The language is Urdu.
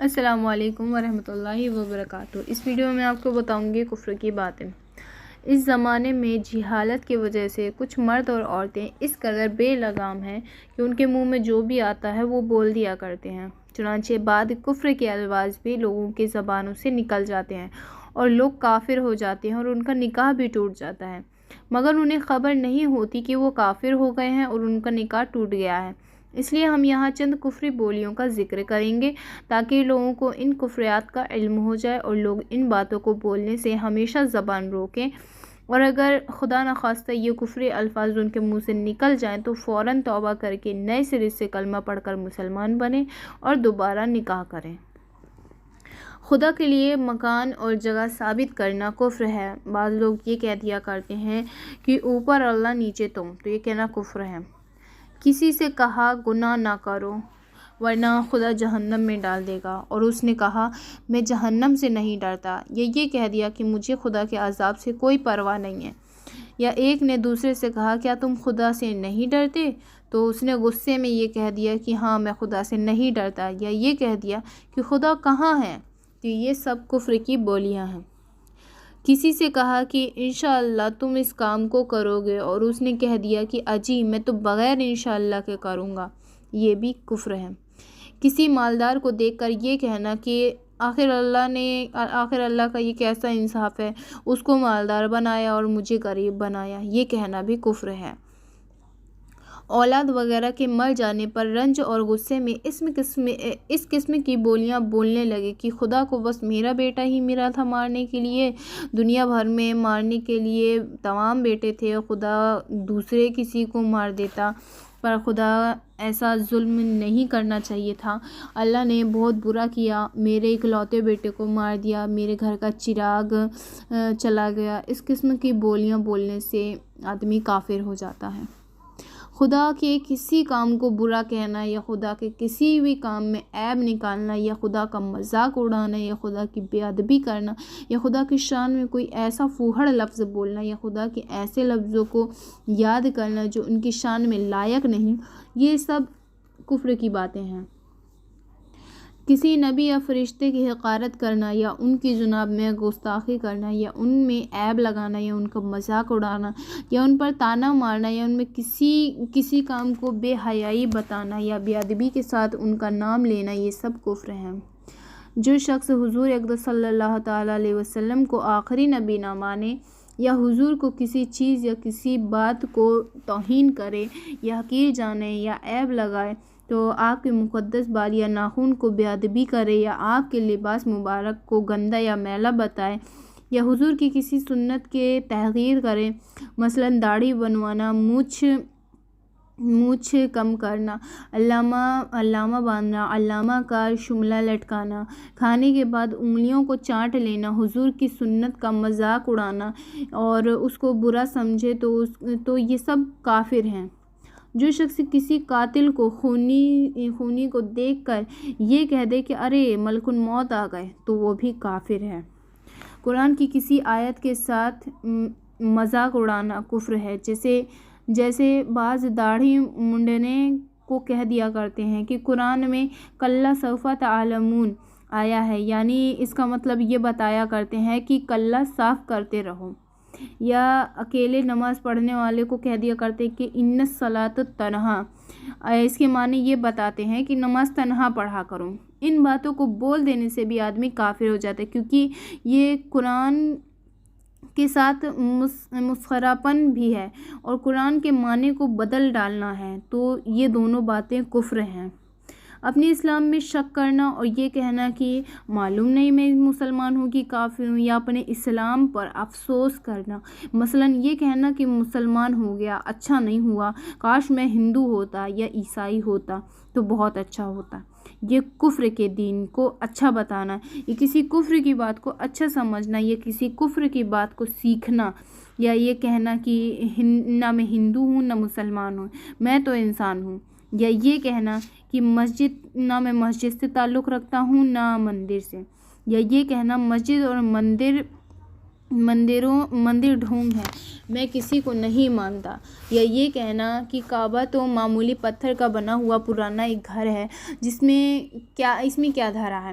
السلام علیکم ورحمۃ اللہ وبرکاتہ۔ اس ویڈیو میں آپ کو بتاؤں گی کفر کی باتیں۔ اس زمانے میں جہالت کی وجہ سے کچھ مرد اور عورتیں اس قدر بے لگام ہیں کہ ان کے منہ میں جو بھی آتا ہے وہ بول دیا کرتے ہیں۔ چنانچہ بعد کفر کے الفاظ بھی لوگوں کی زبانوں سے نکل جاتے ہیں اور لوگ کافر ہو جاتے ہیں اور ان کا نکاح بھی ٹوٹ جاتا ہے، مگر انہیں خبر نہیں ہوتی کہ وہ کافر ہو گئے ہیں اور ان کا نکاح ٹوٹ گیا ہے۔ اس لیے ہم یہاں چند کفری بولیوں کا ذکر کریں گے تاکہ لوگوں کو ان کفریات کا علم ہو جائے اور لوگ ان باتوں کو بولنے سے ہمیشہ زبان روکیں، اور اگر خدا نخواستہ یہ کفری الفاظ ان کے منہ سے نکل جائیں تو فوراً توبہ کر کے نئے سرے سے کلمہ پڑھ کر مسلمان بنیں اور دوبارہ نکاح کریں۔ خدا کے لیے مکان اور جگہ ثابت کرنا کفر ہے۔ بعض لوگ یہ کہہ دیا کرتے ہیں کہ اوپر اللہ نیچے تم، تو یہ کہنا کفر ہے۔ کسی سے کہا گناہ نہ کرو ورنہ خدا جہنم میں ڈال دے گا، اور اس نے کہا میں جہنم سے نہیں ڈرتا، یا یہ کہہ دیا کہ مجھے خدا کے عذاب سے کوئی پرواہ نہیں ہے۔ یا ایک نے دوسرے سے کہا کیا تم خدا سے نہیں ڈرتے، تو اس نے غصے میں یہ کہہ دیا کہ ہاں میں خدا سے نہیں ڈرتا، یا یہ کہہ دیا کہ خدا کہاں ہے، تو یہ سب کفر کی بولیاں ہیں۔ کسی سے کہا کہ انشاءاللہ تم اس کام کو کرو گے، اور اس نے کہہ دیا کہ اجی میں تو بغیر انشاءاللہ کے کروں گا، یہ بھی کفر ہے۔ کسی مالدار کو دیکھ کر یہ کہنا کہ آخر اللہ کا یہ کیسا انصاف ہے، اس کو مالدار بنایا اور مجھے غریب بنایا، یہ کہنا بھی کفر ہے۔ اولاد وغیرہ کے مر جانے پر رنج اور غصے میں اس قسم کی بولیاں بولنے لگے کہ خدا کو بس میرا بیٹا ہی ملا تھا مارنے کے لیے، دنیا بھر میں مارنے کے لیے تمام بیٹے تھے، خدا دوسرے کسی کو مار دیتا، پر خدا ایسا ظلم نہیں کرنا چاہیے تھا، اللہ نے بہت برا کیا، میرے اکلوتے بیٹے کو مار دیا، میرے گھر کا چراغ چلا گیا۔ اس قسم کی بولیاں بولنے سے آدمی کافر ہو جاتا ہے۔ خدا کے کسی کام کو برا کہنا، یا خدا کے کسی بھی کام میں عیب نکالنا، یا خدا کا مذاق اڑانا، یا خدا کی بے ادبی کرنا، یا خدا کی شان میں کوئی ایسا فوہڑ لفظ بولنا، یا خدا کے ایسے لفظوں کو یاد کرنا جو ان کی شان میں لائق نہیں، یہ سب کفر کی باتیں ہیں۔ کسی نبی یا فرشتے کی حقارت کرنا، یا ان کی جناب میں گستاخی کرنا، یا ان میں عیب لگانا، یا ان کا مذاق اڑانا، یا ان پر طعنہ مارنا، یا ان میں کسی کام کو بے حیائی بتانا، یا بے ادبی کے ساتھ ان کا نام لینا، یہ سب کفر ہیں۔ جو شخص حضور اقدس صلی اللہ تعالیٰ علیہ وسلم کو آخری نبی نہ مانے، یا حضور کو کسی چیز یا کسی بات کو توہین کرے یا حقیر جانے یا عیب لگائے، تو آپ کے مقدس بال یا ناخن کو بے ادبی کرے، یا آپ کے لباس مبارک کو گندا یا میلا بتائے، یا حضور کی کسی سنت کے تحقیر کرے، مثلاً داڑھی بنوانا، مونچھ کم کرنا، علامہ باندھنا، علامہ کا شملہ لٹکانا، کھانے کے بعد انگلیوں کو چاٹ لینا، حضور کی سنت کا مذاق اڑانا اور اس کو برا سمجھے تو یہ سب کافر ہیں۔ جو شخص کسی قاتل کو خونی کو دیکھ کر یہ کہہ دے کہ ارے ملک الموت آ گئے، تو وہ بھی کافر ہے۔ قرآن کی کسی آیت کے ساتھ مذاق اڑانا کفر ہے، جیسے بعض داڑھی منڈنے کو کہہ دیا کرتے ہیں کہ قرآن میں کلا سوف تعلمون آیا ہے، یعنی اس کا مطلب یہ بتایا کرتے ہیں کہ کلا صاف کرتے رہو، یا اکیلے نماز پڑھنے والے کو کہہ دیا کرتے کہ ان الصلاۃ تنہا، اس کے معنی یہ بتاتے ہیں کہ نماز تنہا پڑھا کرو۔ ان باتوں کو بول دینے سے بھی آدمی کافر ہو جاتا ہے، کیونکہ یہ قرآن کے ساتھ مسخرہ پن بھی ہے اور قرآن کے معنی کو بدل ڈالنا ہے، تو یہ دونوں باتیں کفر ہیں۔ اپنے اسلام میں شک کرنا اور یہ کہنا کہ معلوم نہیں میں مسلمان ہوں کہ کافر ہوں، یا اپنے اسلام پر افسوس کرنا، مثلاً یہ کہنا کہ مسلمان ہو گیا اچھا نہیں ہوا، کاش میں ہندو ہوتا یا عیسائی ہوتا تو بہت اچھا ہوتا، یہ کفر کے دین کو اچھا بتانا، یہ کسی کفر کی بات کو اچھا سمجھنا، یہ کسی کفر کی بات کو سیکھنا، یا یہ کہنا کہ نہ میں ہندو ہوں نہ مسلمان ہوں، میں تو انسان ہوں، یا یہ کہنا کہ نہ میں مسجد سے تعلق رکھتا ہوں نہ مندر سے، یا یہ کہنا مسجد اور مندر ڈھونگ ہے، میں کسی کو نہیں مانتا، یا یہ کہنا کہ کعبہ تو معمولی پتھر کا بنا ہوا پرانا ایک گھر ہے، اس میں کیا دھرا ہے،